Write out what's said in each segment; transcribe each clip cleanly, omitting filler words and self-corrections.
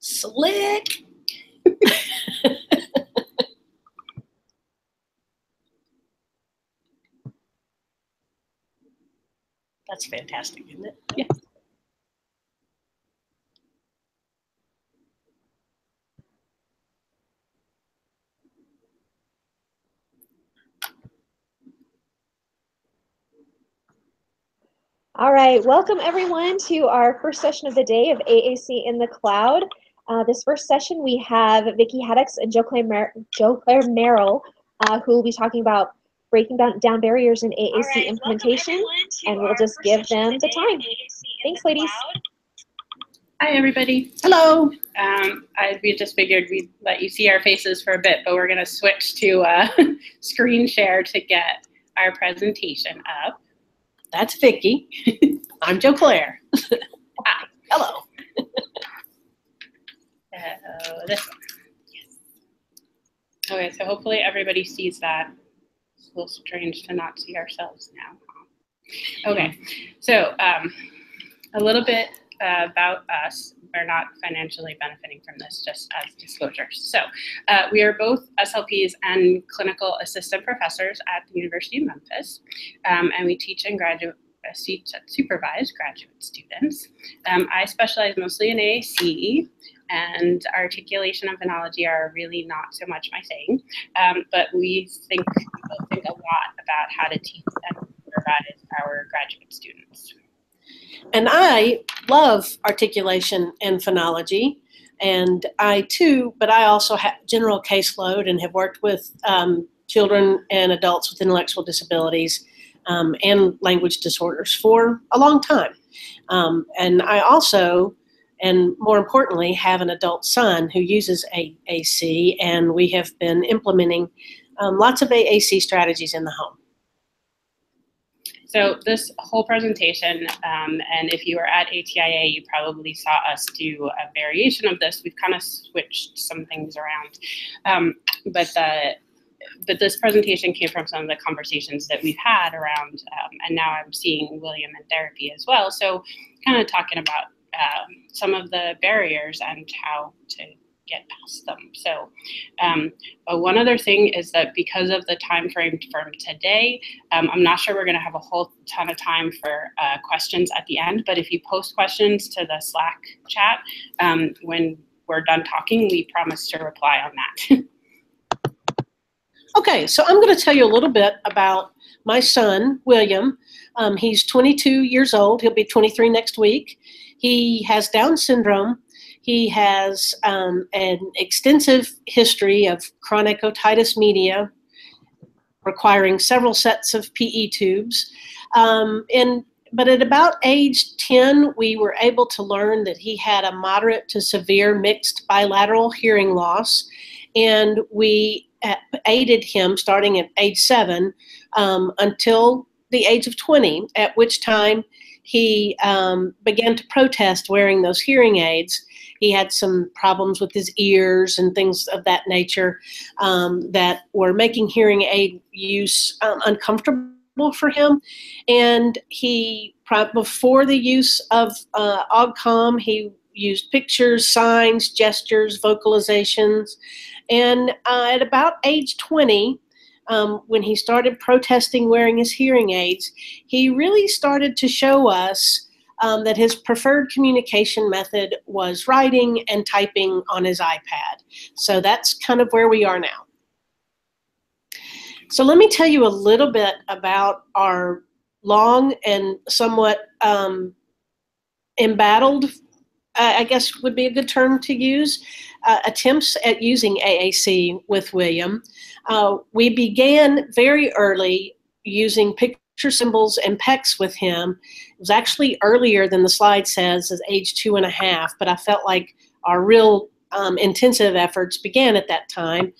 Slick. That's fantastic, isn't it? Yeah. All right, welcome everyone to our first session of the day of AAC in the Cloud. This first session we have Vicki Haddix and JoClaire Merrill, who will be talking about breaking down barriers in AAC implementation, and we'll just give them the time. Thanks, ladies. Hi, everybody. Hello. We just figured we'd let you see our faces for a bit, but we're going to switch to screen share to get our presentation up. That's Vicki. I'm JoClaire. Hi. Hello. This one. Yes. Okay, so hopefully everybody sees that. It's a little strange to not see ourselves now. Okay, so a little bit about us. We're not financially benefiting from this, just as disclosures. So we are both SLPs and clinical assistant professors at the University of Memphis, and we teach and supervise graduate students. I specialize mostly in AAC, and articulation and phonology are really not so much my thing, but we think a lot about how to teach and supervise our graduate students. And I love articulation and phonology, and I also have general caseload and have worked with children and adults with intellectual disabilities and language disorders for a long time. And I also, and more importantly, have an adult son who uses AAC, and we have been implementing lots of AAC strategies in the home. So this whole presentation, and if you were at ATIA, you probably saw us do a variation of this. We've kind of switched some things around, but this presentation came from some of the conversations that we've had around, and now I'm seeing William in therapy as well. So kind of talking about some of the barriers and how to get past them. So one other thing is that because of the time frame from today, I'm not sure we're going to have a whole ton of time for questions at the end, but if you post questions to the Slack chat when we're done talking, we promise to reply on that. Okay, so I'm going to tell you a little bit about my son, William. He's 22 years old. He'll be 23 next week. He has Down syndrome. He has an extensive history of chronic otitis media, requiring several sets of PE tubes. But at about age 10, we were able to learn that he had a moderate to severe mixed bilateral hearing loss, and we aided him starting at age 7 until the age of 20, at which time he began to protest wearing those hearing aids. He had some problems with his ears and things of that nature that were making hearing aid use uncomfortable for him. And before the use of AugCom, he used pictures, signs, gestures, vocalizations. And at about age 20, when he started protesting wearing his hearing aids, he really started to show us that his preferred communication method was writing and typing on his iPad. So that's kind of where we are now. So let me tell you a little bit about our long and somewhat embattled, I guess would be a good term to use, attempts at using AAC with William. We began very early using picture symbols and PECs with him. It was actually earlier than the slide says, at age 2.5, but I felt like our real intensive efforts began at that time.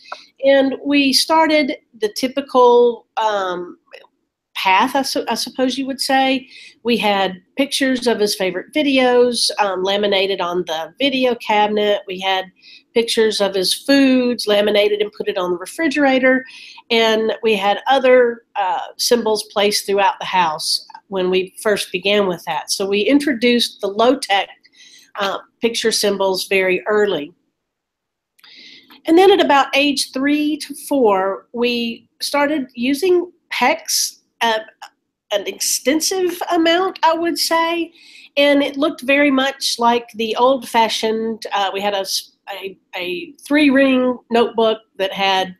And we started the typical path, I suppose you would say. We had pictures of his favorite videos laminated on the video cabinet. We had pictures of his foods laminated and put it on the refrigerator. And we had other symbols placed throughout the house when we first began with that. So we introduced the low-tech picture symbols very early. And then at about age 3 to 4, we started using PECs, an extensive amount, I would say, and it looked very much like the old-fashioned, we had a 3-ring notebook that had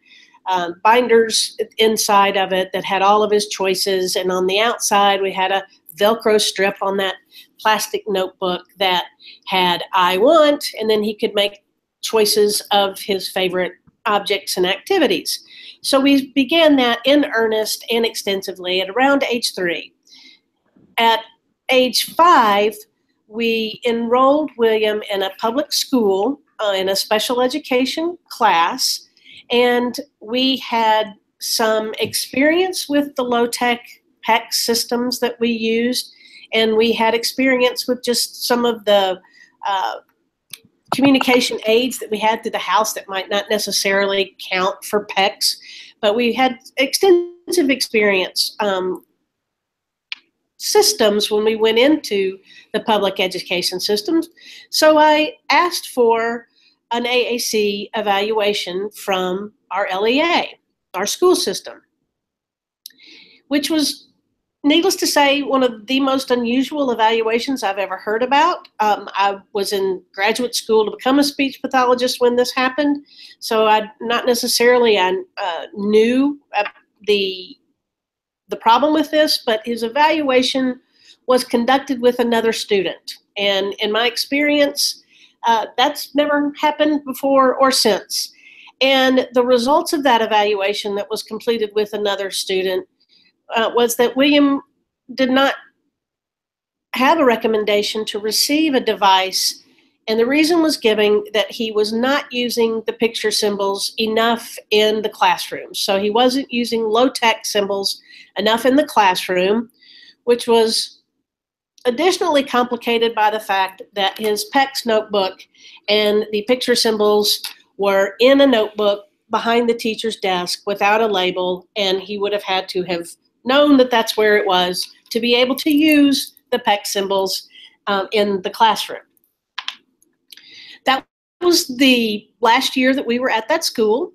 binders inside of it that had all of his choices, and on the outside we had a Velcro strip on that plastic notebook that had I want, and then he could make choices of his favorite objects and activities. So we began that in earnest and extensively at around age 3. At age 5, we enrolled William in a public school in a special education class, and we had some experience with the low-tech PEC systems that we used, and we had experience with just some of the communication aids that we had through the house that might not necessarily count for PECs, but we had extensive experience systems when we went into the public education systems. So I asked for an AAC evaluation from our LEA, our school system, which was, needless to say, one of the most unusual evaluations I've ever heard about. I was in graduate school to become a speech pathologist when this happened, so I not necessarily knew the problem with this, but his evaluation was conducted with another student. And in my experience, that's never happened before or since. And the results of that evaluation that was completed with another student was that William did not have a recommendation to receive a device, and the reason was given that he was not using the picture symbols enough in the classroom. So he wasn't using low-tech symbols enough in the classroom, which was additionally complicated by the fact that his PECS notebook and the picture symbols were in a notebook behind the teacher's desk without a label, and he would have had to have known that that's where it was to be able to use the PEC symbols in the classroom. That was the last year that we were at that school,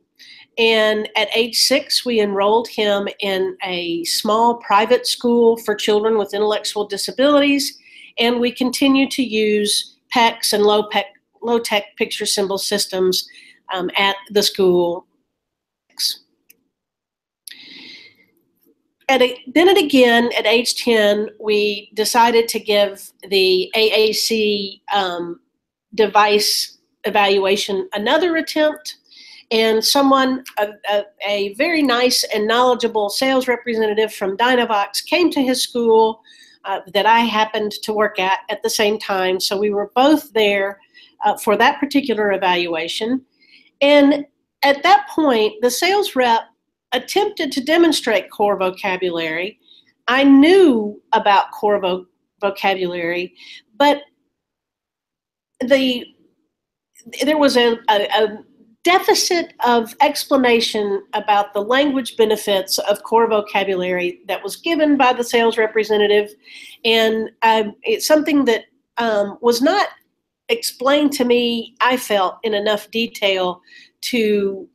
and at age 6 we enrolled him in a small private school for children with intellectual disabilities, and we continued to use PECs and low-tech picture symbol systems at the school. Then again, at age 10, we decided to give the AAC device evaluation another attempt, and someone, a very nice and knowledgeable sales representative from Dynavox came to his school that I happened to work at the same time, so we were both there for that particular evaluation. And at that point, the sales rep attempted to demonstrate core vocabulary. I knew about core vocabulary, but there was a deficit of explanation about the language benefits of core vocabulary that was given by the sales representative, and it's something that was not explained to me, I felt, in enough detail to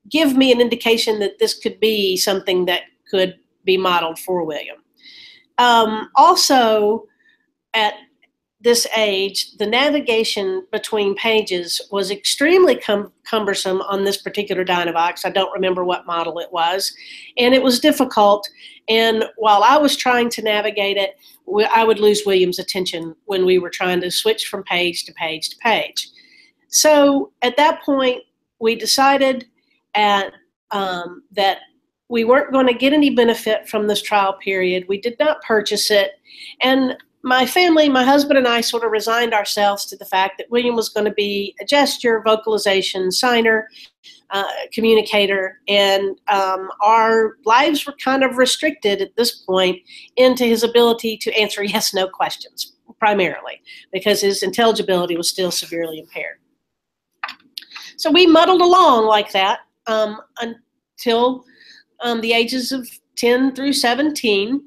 give me an indication that this could be something that could be modeled for William. Also, at this age, the navigation between pages was extremely cumbersome on this particular Dynavox. I don't remember what model it was, and it was difficult. And while I was trying to navigate it, I would lose William's attention when we were trying to switch from page to page to page. So at that point, we decided that we weren't going to get any benefit from this trial period. We did not purchase it, and my family, my husband and I, sort of resigned ourselves to the fact that William was going to be a gesture, vocalization, signer, communicator, and our lives were kind of restricted at this point into his ability to answer yes/no questions, primarily, because his intelligibility was still severely impaired. So we muddled along like that until the ages of 10 through 17.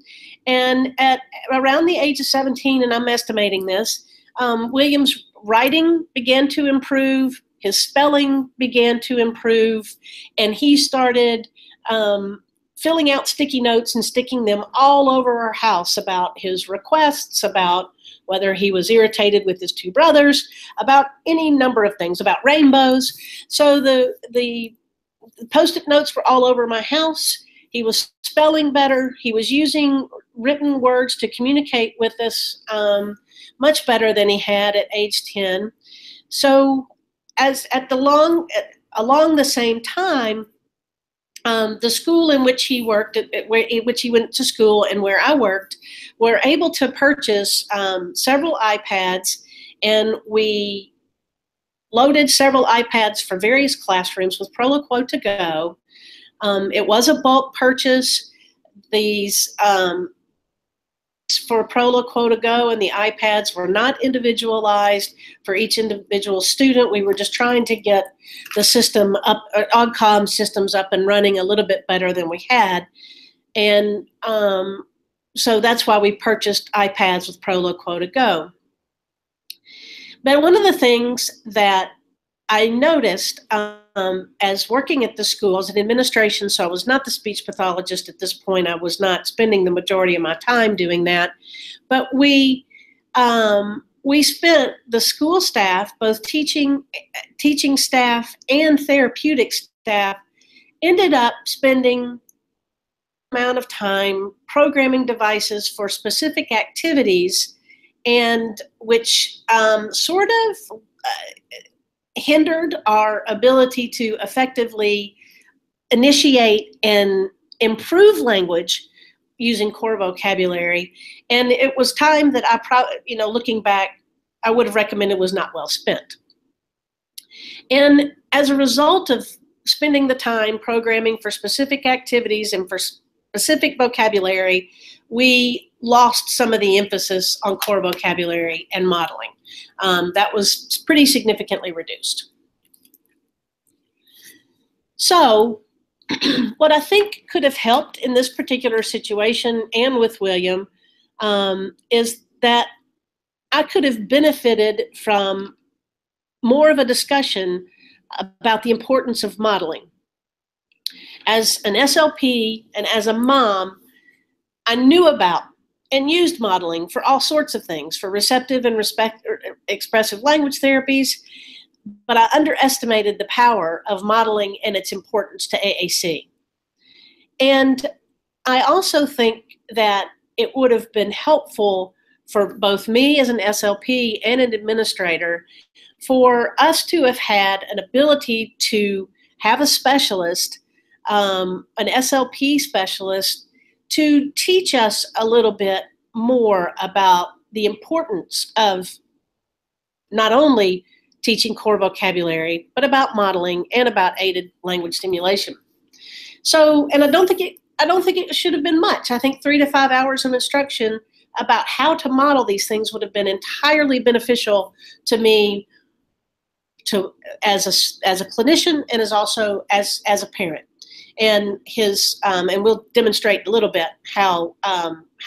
And at around the age of 17, and I'm estimating this, William's writing began to improve, his spelling began to improve, and he started filling out sticky notes and sticking them all over our house about his requests, about whether he was irritated with his two brothers, about any number of things, about rainbows. So the Post-it notes were all over my house. He was spelling better. He was using written words to communicate with us much better than he had at age 10. So along the same time, the school in which he worked, in which he went to school, and where I worked, were able to purchase several iPads, and we loaded several iPads for various classrooms with Proloquo to go. It was a bulk purchase. These for Proloquo to go and the iPads were not individualized for each individual student. We were just trying to get the system up, OGCOM systems up and running a little bit better than we had. And so that's why we purchased iPads with Proloquo to go. But one of the things that I noticed as working at the school as an administration, so I was not the speech pathologist at this point. I was not spending the majority of my time doing that. But we spent, the school staff, both teaching staff and therapeutic staff, ended up spending amount of time programming devices for specific activities, and which sort of hindered our ability to effectively initiate and improve language using core vocabulary. And it was time that I probably, looking back, I would have recommended was not well spent. And as a result of spending the time programming for specific activities and for specific vocabulary, we lost some of the emphasis on core vocabulary and modeling. That was pretty significantly reduced. So what I think could have helped in this particular situation and with William is that I could have benefited from more of a discussion about the importance of modeling. As an SLP and as a mom, I knew about and used modeling for all sorts of things, for receptive and expressive language therapies, but I underestimated the power of modeling and its importance to AAC. And I also think that it would have been helpful for both me as an SLP and an administrator for us to have had an ability to have a specialist, an SLP specialist, to teach us a little bit more about the importance of not only teaching core vocabulary, but about modeling and about aided language stimulation. So, and I don't think it should have been much. I think 3 to 5 hours of instruction about how to model these things would have been entirely beneficial to me, as a clinician and as also as a parent. And and we'll demonstrate a little bit how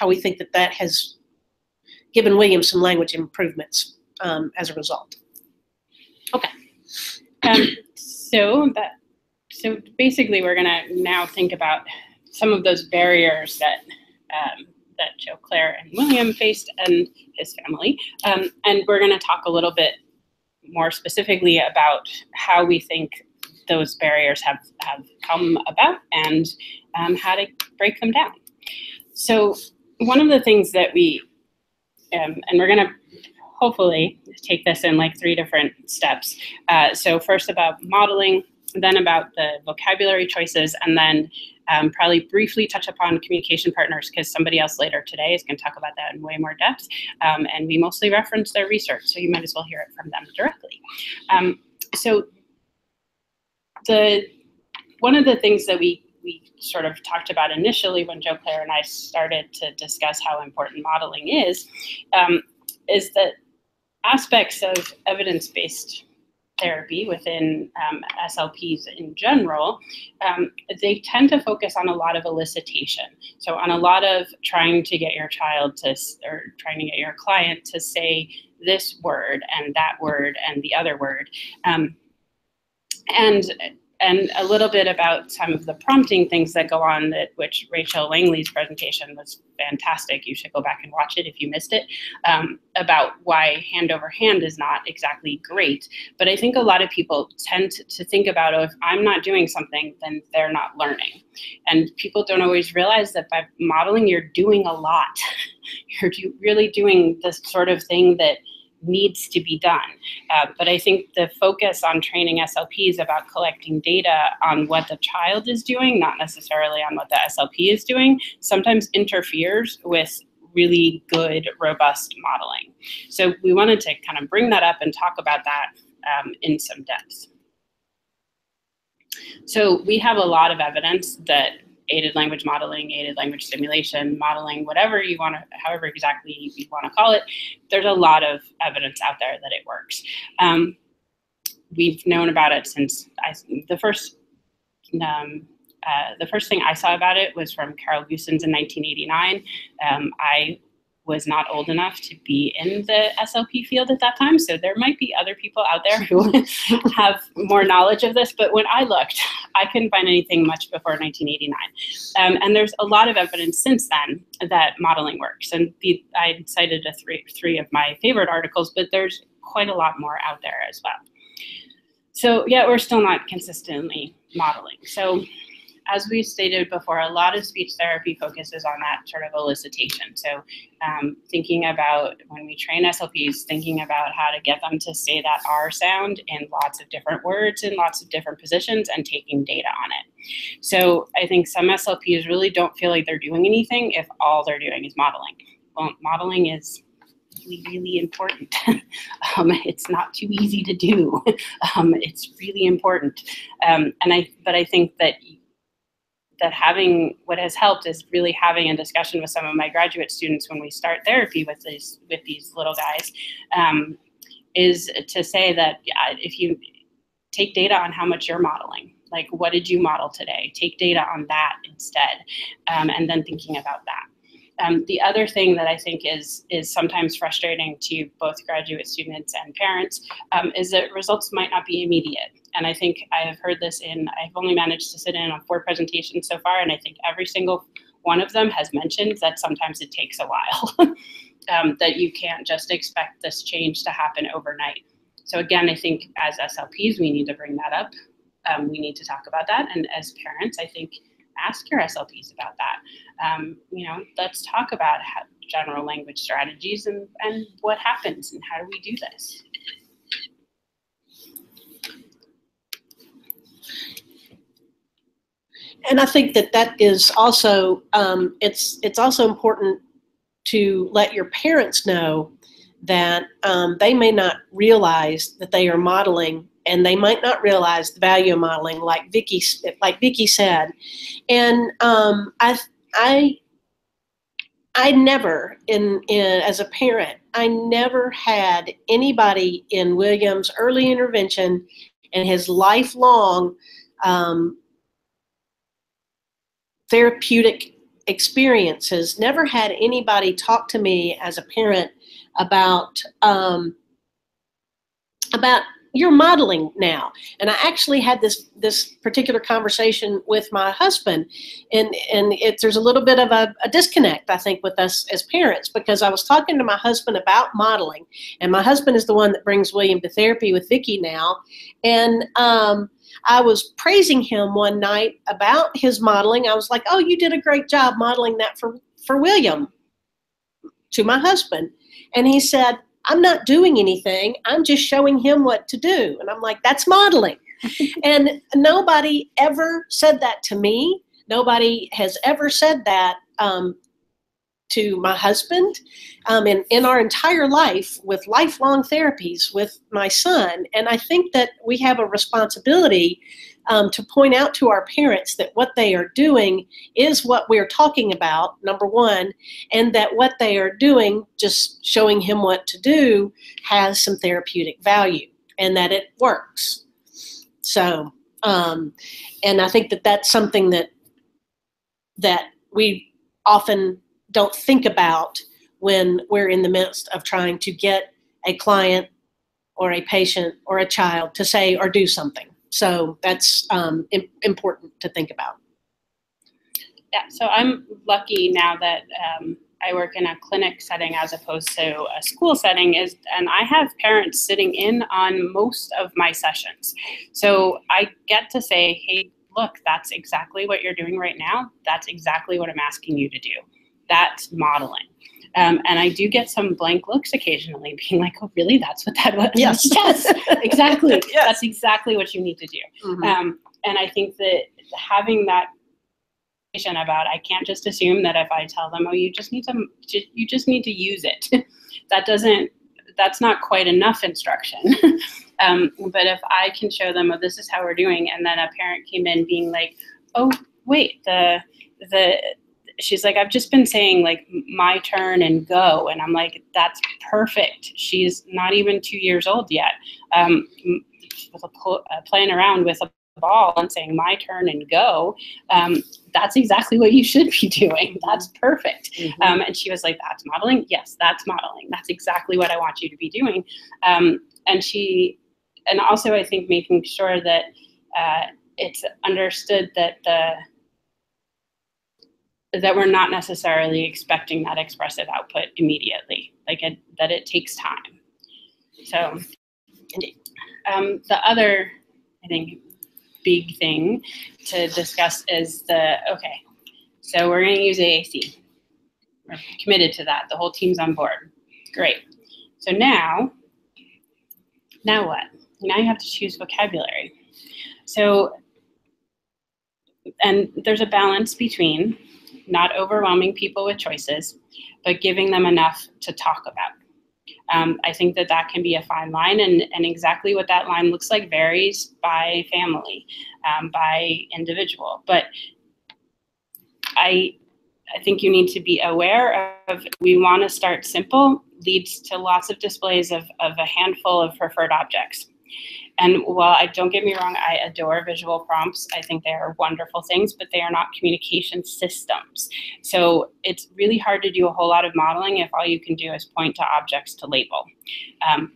we think that has given William some language improvements as a result. Okay. So basically, we're going to now think about some of those barriers that JoClaire and William faced and his family, and we're going to talk a little bit more specifically about how we think those barriers have come about and how to break them down. So one of the things that we, and we're going to hopefully take this in like 3 different steps. So first about modeling, then about the vocabulary choices, and then probably briefly touch upon communication partners, because somebody else later today is going to talk about that in way more depth. And we mostly reference their research, so you might as well hear it from them directly. So one of the things that we sort of talked about initially when JoClaire and I started to discuss how important modeling is that aspects of evidence-based therapy within SLPs in general, they tend to focus on a lot of elicitation. So on a lot of trying to get your child to, or trying to get your client to say this word and that word and the other word. And a little bit about some of the prompting things that go on, that which Rachel Langley's presentation was fantastic. You should go back and watch it if you missed it, about why hand over hand is not exactly great. But I think a lot of people tend to think about, oh, if I'm not doing something, then they're not learning. And people don't always realize that by modeling, you're doing a lot. You're really doing the sort of thing that needs to be done. But I think the focus on training SLPs about collecting data on what the child is doing, not necessarily on what the SLP is doing, sometimes interferes with really good, robust modeling. So we wanted to kind of bring that up and talk about that in some depth. So we have a lot of evidence that aided language modeling, aided language simulation, modeling, whatever you want to, however exactly you want to call it, there's a lot of evidence out there that it works. We've known about it since the first thing I saw about it was from Carol Goossens in 1989. I was not old enough to be in the SLP field at that time, so there might be other people out there who have more knowledge of this, but when I looked, I couldn't find anything much before 1989. And there's a lot of evidence since then that modeling works, and I cited three of my favorite articles, but there's quite a lot more out there as well. So yeah, we're still not consistently modeling. So as we stated before, a lot of speech therapy focuses on that sort of elicitation. So thinking about, when we train SLPs, thinking about how to get them to say that R sound in lots of different words in lots of different positions and taking data on it. So I think some SLPs really don't feel like they're doing anything if all they're doing is modeling. Well, modeling is really important. It's not too easy to do. It's really important. But I think that having, what has helped is really having a discussion with some of my graduate students when we start therapy with these little guys, is to say that if you take data on how much you're modeling, like what did you model today? Take data on that instead, and then thinking about that. The other thing that I think is sometimes frustrating to both graduate students and parents is that results might not be immediate. And I think I have heard this I've only managed to sit in on 4 presentations so far, and I think every single one of them has mentioned that sometimes it takes a while, that you can't just expect this change to happen overnight. So again, I think as SLPs, we need to bring that up. We need to talk about that. And as parents, I think, ask your SLPs about that. Let's talk about general language strategies and what happens and how do we do this. And I think that is also, it's also important to let your parents know that they may not realize that they are modeling, and they might not realize the value of modeling, like Vicki said. And I never, as a parent, I never had anybody in William's early intervention and his lifelong therapeutic experiences, never had anybody talk to me as a parent about your modeling now. And I actually had this particular conversation with my husband, and there's a little bit of a disconnect, I think, with us as parents, because I was talking to my husband about modeling, and my husband is the one that brings William to therapy with Vicki now, and I was praising him one night about his modeling. I was like, "Oh, you did a great job modeling that for William," to my husband. And he said, "I'm not doing anything. I'm just showing him what to do." And I'm like, "That's modeling." And nobody ever said that to me. Nobody has ever said that to my husband in our entire life, with lifelong therapies with my son. And I think that we have a responsibility to point out to our parents that what they are doing is what we're talking about, number one, and that what they are doing, just showing him what to do, has some therapeutic value and that it works. So, and I think that that's something that we often don't think about when we're in the midst of trying to get a client or a patient or a child to say or do something. So that's important to think about. Yeah, so I'm lucky now that I work in a clinic setting as opposed to a school setting, and I have parents sitting in on most of my sessions. So I get to say, hey, look, that's exactly what you're doing right now. That's exactly what I'm asking you to do. That's modeling. And I do get some blank looks occasionally, being like, oh, really? That's what that was? Yes. Yes, exactly. Yes. That's exactly what you need to do. Mm-hmm. And I think that having that about, I can't just assume that if I tell them, oh, you just need to use it. That's not quite enough instruction. But if I can show them, oh, this is how we're doing, and then a parent came in being like, oh, wait, she's like, I've just been saying like my turn and go, and I'm like, that's perfect. She's not even 2 years old yet. Playing around with a ball and saying my turn and go, that's exactly what you should be doing. That's perfect. Mm-hmm. And she was like, that's modeling? Yes, that's modeling. That's exactly what I want you to be doing. And also I think making sure that it's understood that that we're not necessarily expecting that expressive output immediately, that it takes time. So the other, I think, big thing to discuss is so we're going to use AAC. We're committed to that. The whole team's on board. Great. So now what? Now you have to choose vocabulary. So, and there's a balance between not overwhelming people with choices, but giving them enough to talk about. I think that can be a fine line, and exactly what that line looks like varies by family, by individual. But I think you need to be aware of, we want to start simple, leads to lots of displays of a handful of preferred objects. And while don't get me wrong, I adore visual prompts. I think they are wonderful things, but they are not communication systems. So it's really hard to do a whole lot of modeling if all you can do is point to objects to label.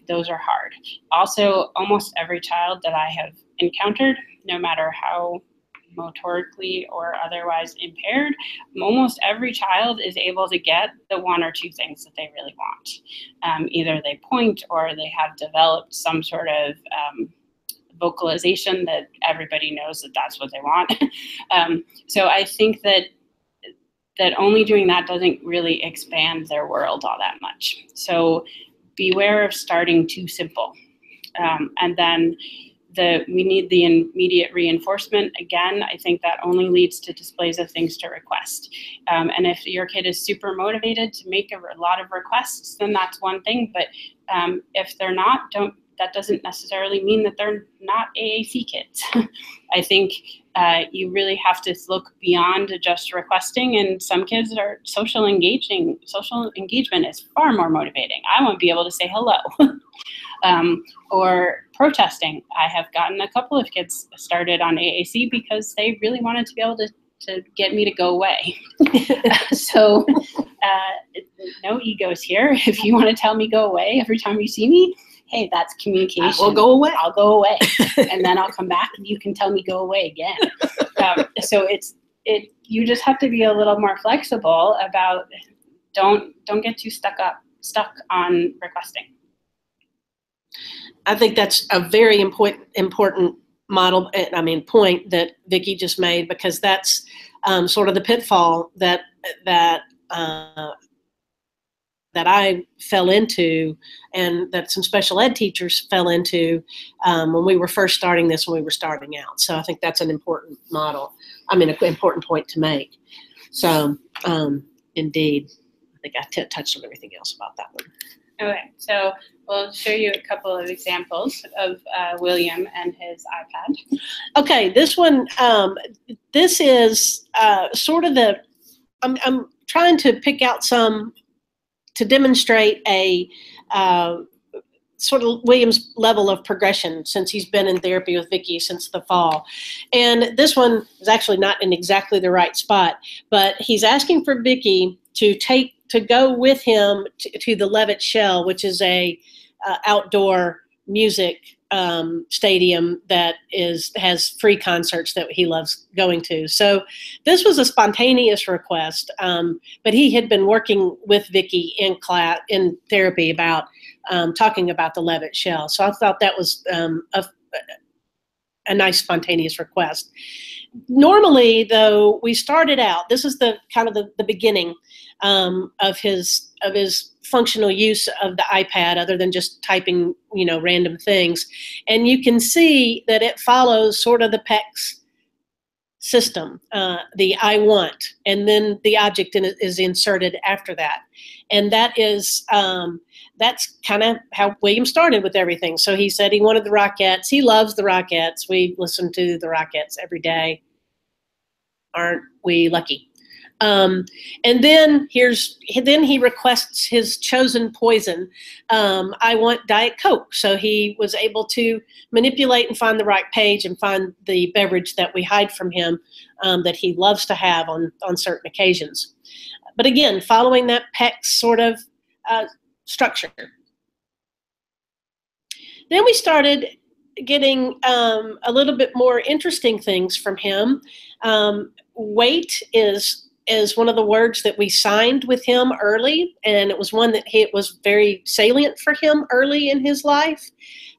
Those are hard. Also, almost every child that I have encountered, no matter how motorically or otherwise impaired, almost every child is able to get the one or two things that they really want. Either they point or they have developed some sort of vocalization that everybody knows that that's what they want. So I think that only doing that doesn't really expand their world all that much. So beware of starting too simple. And then we need the immediate reinforcement. Again, I think that only leads to displays of things to request. And if your kid is super motivated to make a lot of requests, then that's one thing. But if they're not, that doesn't necessarily mean that they're not AAC kids. I think you really have to look beyond just requesting, and some kids are social engagement is far more motivating. I want to be able to say hello. Or protesting. I have gotten a couple of kids started on AAC because they really wanted to be able to get me to go away. So no egos here. If you want to tell me go away every time you see me, hey, that's communication. We'll go away. I'll go away. And then I'll come back and you can tell me go away again. So you just have to be a little more flexible about, don't get too stuck on requesting. I think that's a very important model, point that Vicki just made, because that's sort of the pitfall that I fell into, and that some special ed teachers fell into when we were first starting this, when we were starting out. So I think that's an important an important point to make. So indeed, I think I touched on everything else about that one. Okay, so we'll show you a couple of examples of William and his iPad. Okay, this one, this is sort of I'm trying to pick out some to demonstrate a sort of William's level of progression since he's been in therapy with Vicki since the fall. And this one is actually not in exactly the right spot, but he's asking for Vicki to go with him to the Levitt Shell, which is a outdoor music stadium that has free concerts that he loves going to. So this was a spontaneous request, but he had been working with Vicki in therapy about talking about the Levitt shell. So I thought that was a nice spontaneous request. Normally, though, we started out, this is the kind of the beginning of his functional use of the iPad, other than just typing, random things. And you can see that it follows sort of the PECS system, the I want, and then the object is inserted after that. And that is, that's kind of how William started with everything. So he said he wanted the Rockettes. He loves the Rockettes. We listen to the Rockettes every day. Aren't we lucky? And then he requests his chosen poison. I want Diet Coke. So he was able to manipulate and find the right page and find the beverage that we hide from him that he loves to have on certain occasions. But again, following that PECS sort of structure. Then we started getting a little bit more interesting things from him. Wait is one of the words that we signed with him early, and it was one that it was very salient for him early in his life.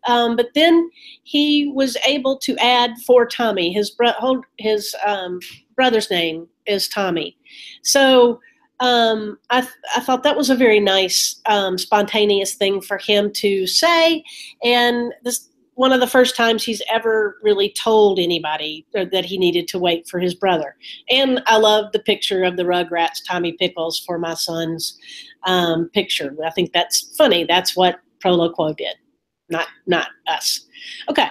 But then he was able to add for Tommy. His brother's name is Tommy. So I thought that was a very nice spontaneous thing for him to say, and this one of the first times he's ever really told anybody that he needed to wait for his brother. And I love the picture of the Rugrats Tommy Pickles for my son's picture. I think that's funny. That's what Prolo Quo did, not us. Okay,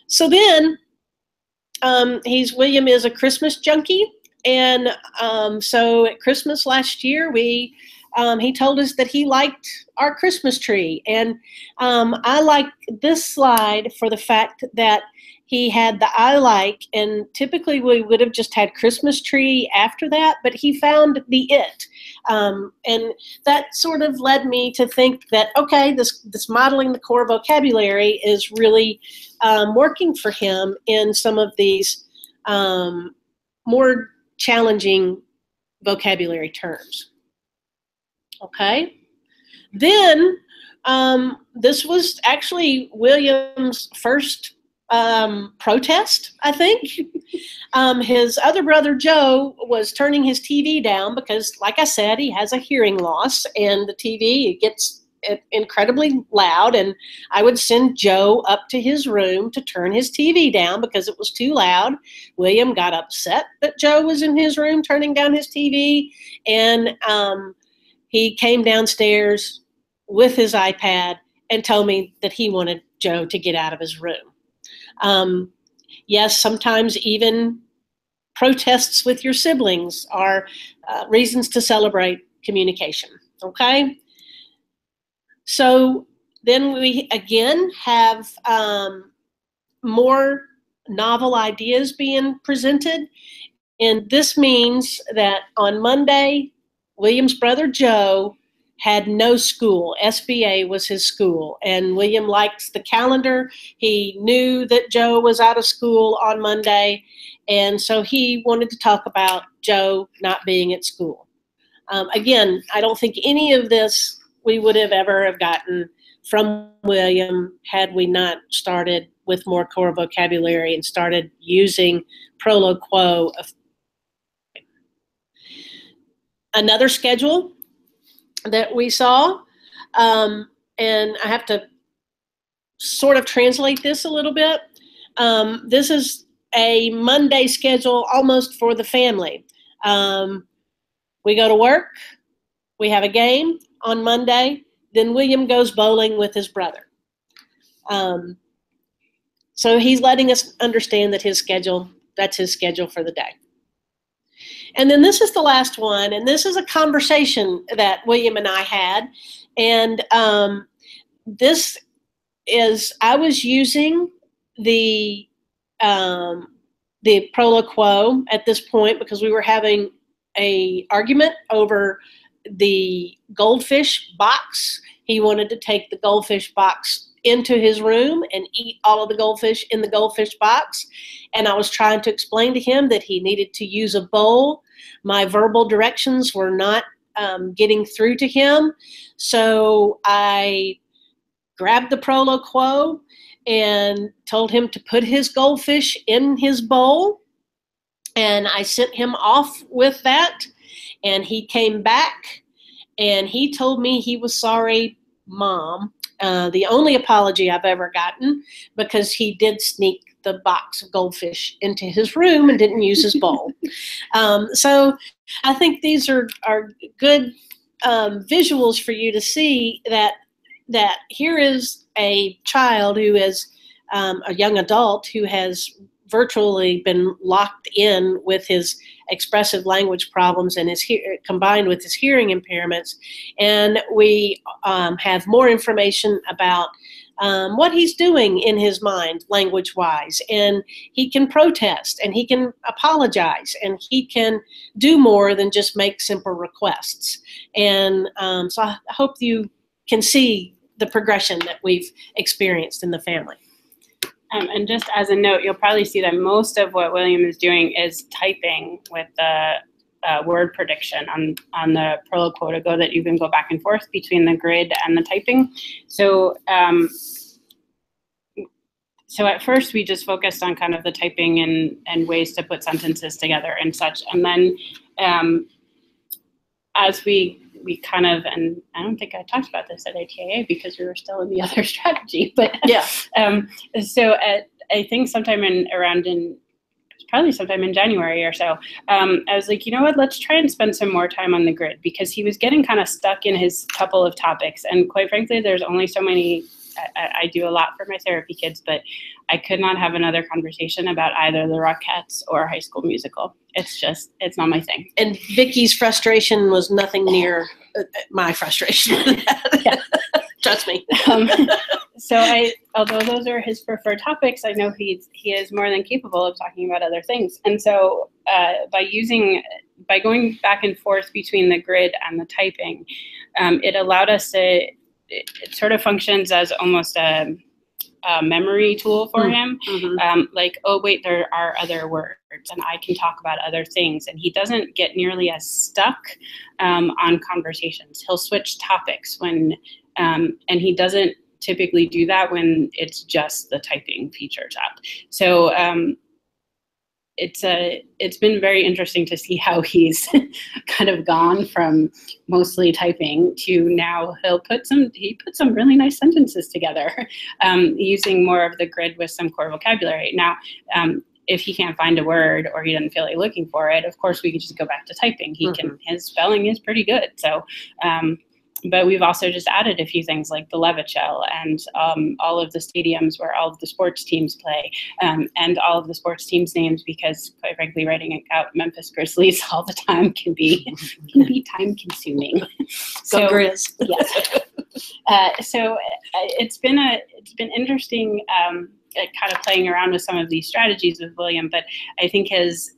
so then William is a Christmas junkie. And so at Christmas last year, he told us that he liked our Christmas tree. And I like this slide for the fact that he had the I like, and typically we would have just had Christmas tree after that, but he found the it. And that sort of led me to think that, okay, this modeling the core vocabulary is really working for him in some of these more challenging vocabulary terms. Okay, then this was actually William's first protest, I think. His other brother Joe was turning his TV down because, like I said, he has a hearing loss, and the TV gets incredibly loud, and I would send Joe up to his room to turn his TV down because it was too loud. William got upset that Joe was in his room turning down his TV, and he came downstairs with his iPad and told me that he wanted Joe to get out of his room. Yes, sometimes even protests with your siblings are reasons to celebrate communication, okay? So then we again have more novel ideas being presented, and this means that on Monday, William's brother Joe had no school. SBA was his school, and William likes the calendar. He knew that Joe was out of school on Monday, and so he wanted to talk about Joe not being at school. Again, I don't think any of this we would have ever have gotten from William had we not started with more core vocabulary and started using Prolo Quo. Another schedule that we saw, and I have to sort of translate this a little bit. This is a Monday schedule almost for the family. We go to work, we have a game on Monday, then William goes bowling with his brother. So he's letting us understand that that's his schedule for the day. And then this is the last one, and this is a conversation that William and I had. And this is, I was using the Prolo Quo at this point because we were having an argument over the goldfish box. He wanted to take the goldfish box into his room and eat all of the goldfish in the goldfish box. And I was trying to explain to him that he needed to use a bowl. My verbal directions were not getting through to him. So I grabbed the Prolo Quo and told him to put his goldfish in his bowl. And I sent him off with that. And he came back and he told me he was sorry, Mom. The only apology I've ever gotten, because he did sneak the box of goldfish into his room and didn't use his bowl. So I think these are good visuals for you to see that here is a child who is a young adult who has virtually been locked in with his expressive language problems and his combined with his hearing impairments. And we have more information about what he's doing in his mind language-wise. And he can protest and he can apologize and he can do more than just make simple requests. And so I hope you can see the progression that we've experienced in the family. And just as a note, you'll probably see that most of what William is doing is typing with the word prediction on the Prolo Quo to go that you can go back and forth between the grid and the typing. So so at first we just focused on kind of the typing and ways to put sentences together and such. And then as we kind of, and I don't think I talked about this at ATAA because we were still in the other strategy, but yeah. So I think sometime probably sometime in January or so, I was like, you know what, let's try and spend some more time on the grid, because he was getting kind of stuck in his couple of topics. And quite frankly, there's only so many. I do a lot for my therapy kids, but I could not have another conversation about either the Rockettes or High School Musical. It's not my thing. And Vicki's frustration was nothing near my frustration. Yeah. Trust me. So although those are his preferred topics, I know he is more than capable of talking about other things. And so by going back and forth between the grid and the typing, it allowed us to. It sort of functions as almost a memory tool for him. Mm-hmm. Like, oh, wait, there are other words and I can talk about other things. And he doesn't get nearly as stuck on conversations. He'll switch topics when, and he doesn't typically do that when it's just the typing features up. So it's been very interesting to see how he's kind of gone from mostly typing to now he put some really nice sentences together using more of the grid with some core vocabulary. Now, if he can't find a word or he doesn't feel like looking for it, of course we could just go back to typing. His spelling is pretty good. So, but we've also just added a few things like the Levichel and all of the stadiums where all of the sports teams play, and all of the sports teams' names, because quite frankly, writing out Memphis Grizzlies all the time can be time consuming. So Grizz. Yeah. So it's been interesting kind of playing around with some of these strategies with William, but I think his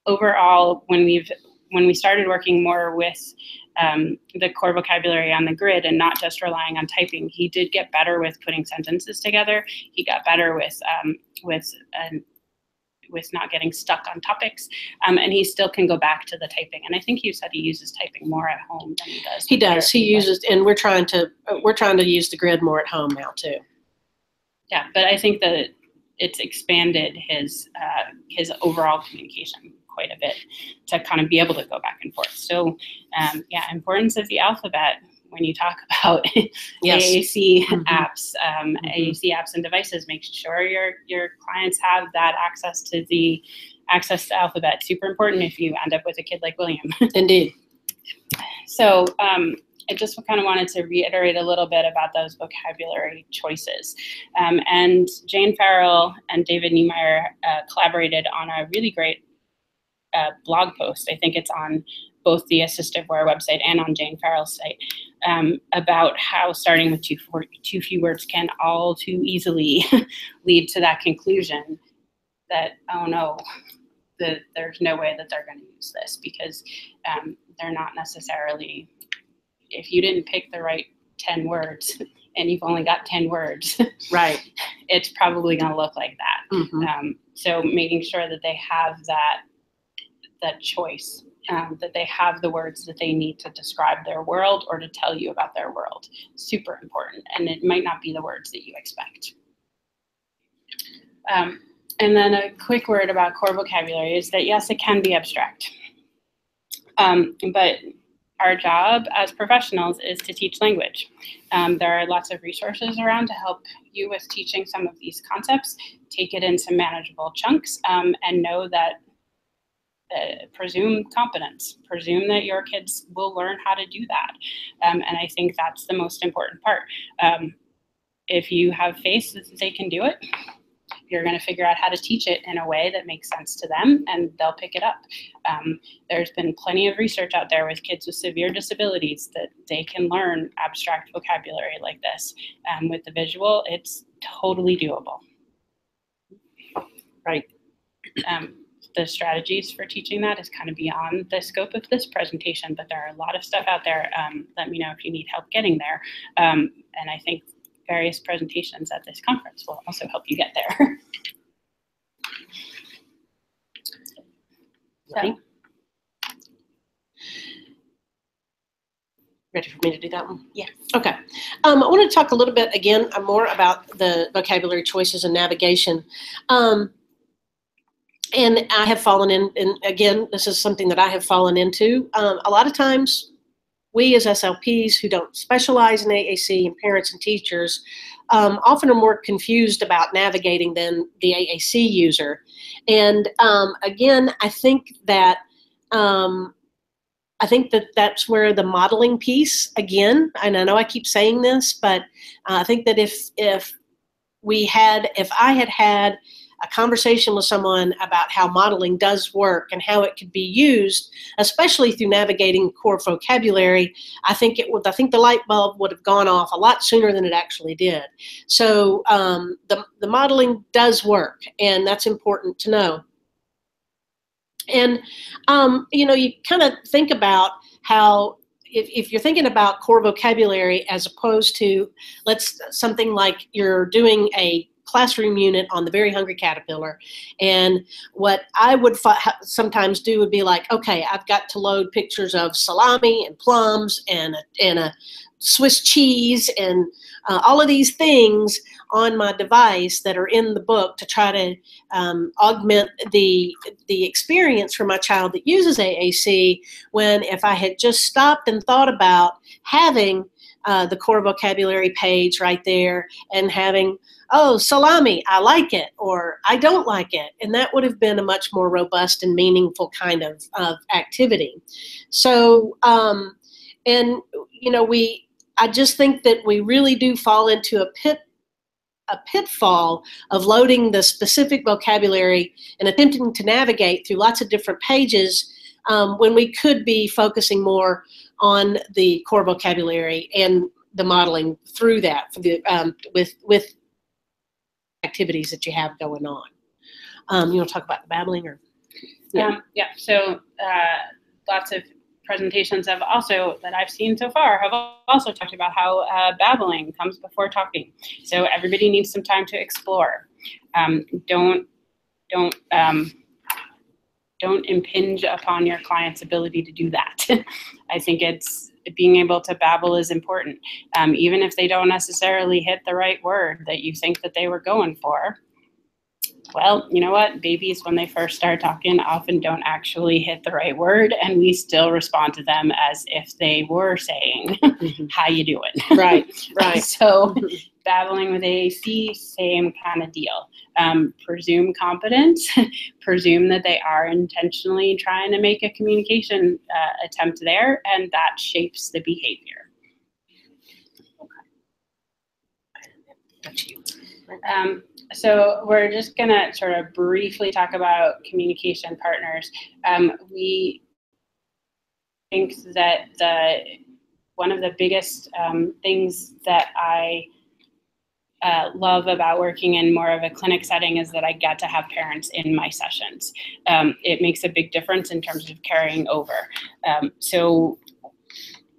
overall, when we started working more with the core vocabulary on the grid and not just relying on typing, he did get better with putting sentences together. He got better with not getting stuck on topics, and he still can go back to the typing. And I think you said he uses typing more at home than he does. He does. He uses, and we're trying to use the grid more at home now too. Yeah, but I think that it's expanded his overall communication quite a bit to kind of be able to go back and forth. So importance of the alphabet when you talk about yes. AAC apps, AAC apps and devices, make sure your clients have that access to alphabet. Super important if you end up with a kid like William. Indeed. So I just kind of wanted to reiterate a little bit about those vocabulary choices. And Jane Farrell and David Niemeyer collaborated on a really great blog post. I think it's on both the AssistiveWare website and on Jane Farrell's site, about how starting with too few words can all too easily lead to that conclusion that, oh no, there's no way that they're going to use this, because they're not necessarily, if you didn't pick the right 10 words and you've only got 10 words, right, it's probably going to look like that. Mm-hmm. So making sure that they have that choice, that they have the words that they need to describe their world or to tell you about their world, super important. And it might not be the words that you expect. And then a quick word about core vocabulary is that, yes, it can be abstract. But our job as professionals is to teach language. There are lots of resources around to help you with teaching some of these concepts. Take it in some manageable chunks, and know that presume competence. Presume that your kids will learn how to do that. And I think that's the most important part. If you have faith that they can do it, you're going to figure out how to teach it in a way that makes sense to them, and they'll pick it up. There's been plenty of research out there with kids with severe disabilities that they can learn abstract vocabulary like this. With the visual, it's totally doable. Right. The strategies for teaching that is kind of beyond the scope of this presentation, but there are a lot of stuff out there. Let me know if you need help getting there. And I think various presentations at this conference will also help you get there. So, ready for me to do that one? Yeah. Okay. I want to talk a little bit again more about the vocabulary choices and navigation. And I have fallen in, and again, this is something that I have fallen into. A lot of times, we as SLPs who don't specialize in AAC, and parents and teachers, often are more confused about navigating than the AAC user. And again, I think that that's where the modeling piece, again, and I know I keep saying this, but I think that if I had had a conversation with someone about how modeling does work and how it could be used, especially through navigating core vocabulary, I think the light bulb would have gone off a lot sooner than it actually did. So the modeling does work, and that's important to know. And you kind of think about how if you're thinking about core vocabulary as opposed to something like you're doing a classroom unit on the Very Hungry Caterpillar, and what I would sometimes do would be like, okay, I've got to load pictures of salami and plums and a Swiss cheese and all of these things on my device that are in the book to try to augment the experience for my child that uses AAC, when if I had just stopped and thought about having the core vocabulary page right there and having, oh, salami, I like it, or I don't like it. And that would have been a much more robust and meaningful kind of activity. So, I just think that we really do fall into a pitfall of loading the specific vocabulary and attempting to navigate through lots of different pages when we could be focusing more on the core vocabulary and the modeling through that for the with activities that you have going on. You want to talk about the babbling, or? Yeah. So lots of presentations that I've seen so far have also talked about how babbling comes before talking. So everybody needs some time to explore. Don't impinge upon your client's ability to do that. I think being able to babble is important. Even if they don't necessarily hit the right word that you think that they were going for. Well, you know what? Babies, when they first start talking, often don't actually hit the right word, and we still respond to them as if they were saying, how you doing? Right. So babbling with AAC, same kind of deal. Presume competence, presume that they are intentionally trying to make a communication attempt there, and that shapes the behavior. Okay. So we're just going to sort of briefly talk about communication partners. We think that one of the biggest things that I love about working in more of a clinic setting is that I get to have parents in my sessions. It makes a big difference in terms of carrying over. So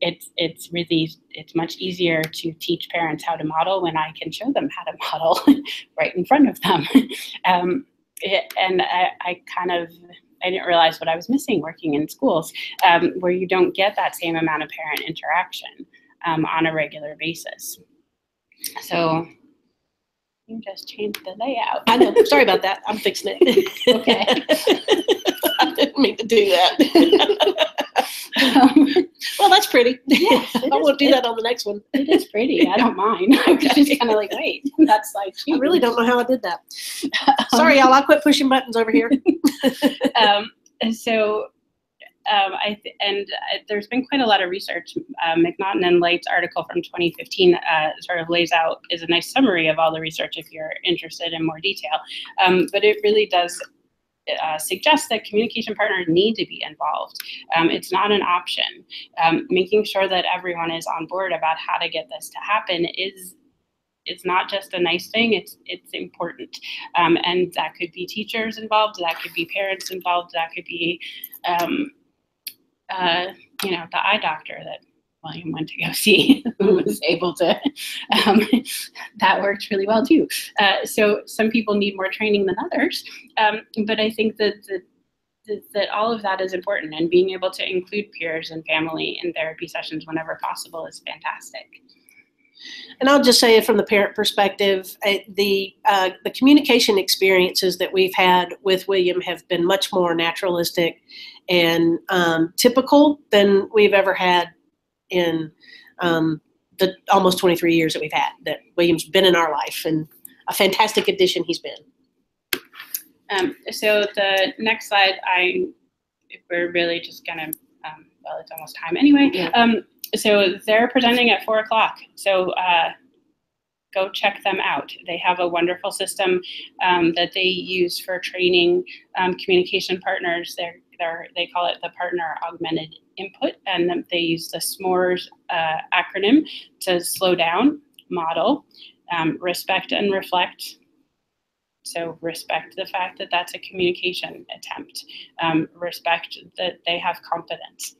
it's much easier to teach parents how to model when I can show them how to model right in front of them. I didn't realize what I was missing working in schools, where you don't get that same amount of parent interaction on a regular basis. So you just changed the layout. I know. Sorry about that. I'm fixing it. Okay. I didn't mean to do that. Well, that's pretty. Yes, I won't do that on the next one. It is pretty. I don't mind. I'm just kind of like, wait, that's like. I really don't know how I did that. Sorry, y'all. I quit pushing buttons over here. There's been quite a lot of research. McNaughton and Light's article from 2015 sort of is a nice summary of all the research if you're interested in more detail. But it really does suggest that communication partners need to be involved. It's not an option. Making sure that everyone is on board about how to get this to happen is not just a nice thing, it's important. And that could be teachers involved, that could be parents involved, that could be the eye doctor that William went to go see, who was able to, that worked really well too. So some people need more training than others, but I think that all of that is important, and being able to include peers and family in therapy sessions whenever possible is fantastic. And I'll just say it from the parent perspective, the communication experiences that we've had with William have been much more naturalistic and typical than we've ever had in the almost 23 years that we've had, that William's been in our life, and a fantastic addition he's been. So the next slide, we're really just gonna, well, it's almost time anyway. Yeah. So they're presenting at 4 o'clock. So go check them out. They have a wonderful system that they use for training communication partners. They call it the Partner Augmented Input, and they use the SMORES acronym to slow down, model, respect and reflect. So respect the fact that that's a communication attempt. Respect that they have confidence.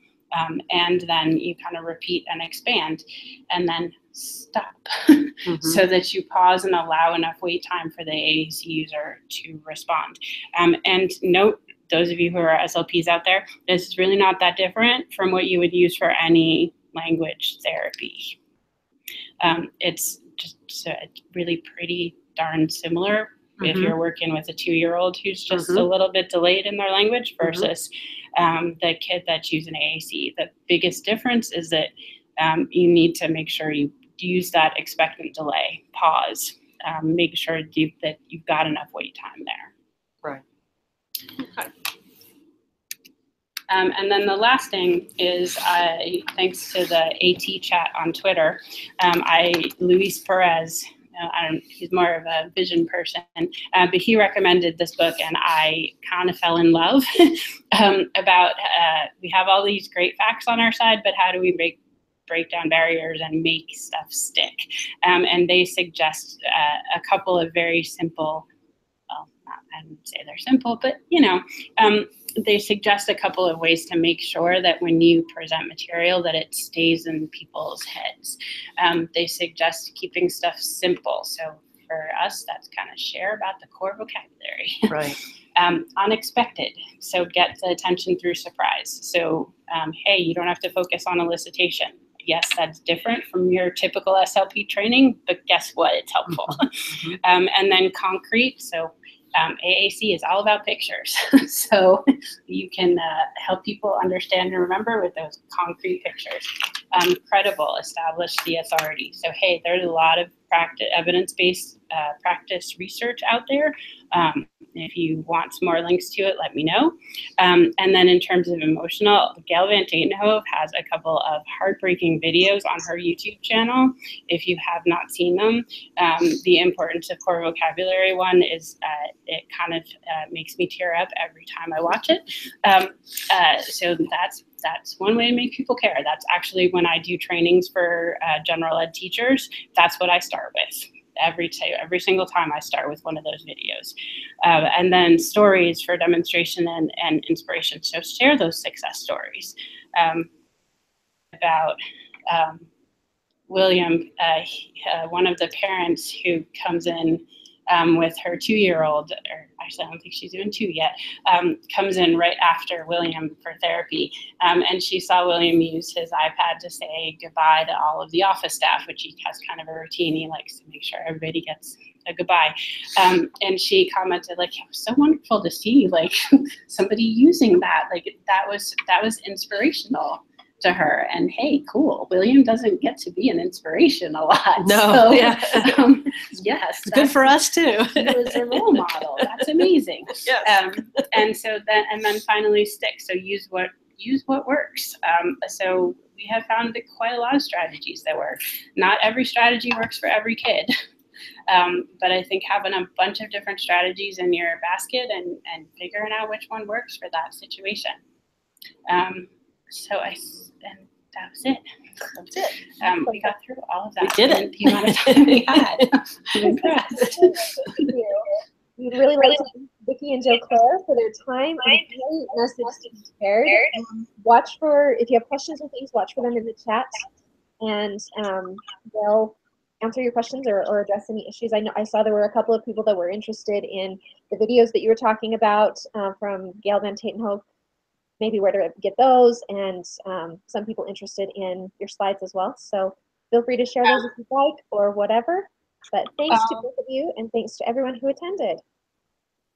And then you kind of repeat and expand, and then stop so that you pause and allow enough wait time for the AAC user to respond. And note, those of you who are SLPs out there, this is really not that different from what you would use for any language therapy. It's really pretty darn similar if you're working with a 2-year-old who's just a little bit delayed in their language versus the kid that's using AAC. The biggest difference is that you need to make sure you use that expectant delay, pause, make sure that you've got enough wait time there. Right. Okay. And then the last thing is, thanks to the AT chat on Twitter, Luis Perez, he's more of a vision person, but he recommended this book, and I kind of fell in love about, we have all these great facts on our side, but how do we break down barriers and make stuff stick? And they suggest a couple of very simple, well, I wouldn't say they're simple, but they suggest a couple of ways to make sure that when you present material that it stays in people's heads. They suggest keeping stuff simple. So for us, that's kind of share about the core vocabulary. Right. Unexpected. So get the attention through surprise. So, hey, you don't have to focus on elicitation. Yes, that's different from your typical SLP training, but guess what? It's helpful. And then concrete. So AAC is all about pictures. So you can help people understand and remember with those concrete pictures. Credible, establish the authority. So, hey, there's a lot of evidence-based practice research out there. If you want some more links to it, let me know. And then in terms of emotional, Gail Van Tatenhove has a couple of heartbreaking videos on her YouTube channel. If you have not seen them, the importance of core vocabulary one is, it kind of makes me tear up every time I watch it. So that's one way to make people care. That's actually when I do trainings for general ed teachers, that's what I start with. Every single time I start with one of those videos. And then stories for demonstration and inspiration. So share those success stories. about William, one of the parents who comes in with her 2-year-old, or actually I don't think she's even 2 yet, comes in right after William for therapy. And she saw William use his iPad to say goodbye to all of the office staff, which he has kind of a routine. He likes to make sure everybody gets a goodbye. And she commented, like, it was so wonderful to see, like, somebody using that. Like, that was inspirational to her. And hey, cool, William doesn't get to be an inspiration a lot. No, so, yeah. Yes, It's good for us too. He was a role model. That's amazing. Yes. And then finally stick. So use what works. So we have found quite a lot of strategies that work. Not every strategy works for every kid. But I think having a bunch of different strategies in your basket and figuring out which one works for that situation. And that was it. That's it. We got through all of that. We did it. The amount of time we had. I'm impressed. Thank you. We'd really like to thank Vicki and JoClaire for their time and great message shared. Watch for, if you have questions or things, watch for them in the chat, and they'll answer your questions or address any issues. I saw there were a couple of people that were interested in the videos that you were talking about from Gail Van Tatenhove, maybe where to get those, and some people interested in your slides as well. So feel free to share those if you'd like or whatever. But thanks to both of you, and thanks to everyone who attended.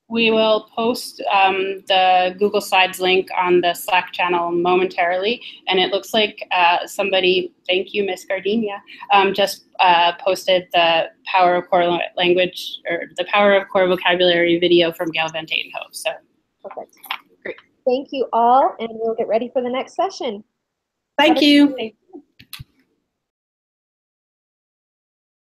We will post the Google Slides link on the Slack channel momentarily, and it looks like somebody, thank you, Miss Gardenia, just posted the Power of Core Language, or the Power of Core Vocabulary video from Gail Van Tatenhove. So perfect. Great. Thank you all, and we'll get ready for the next session. Thank you.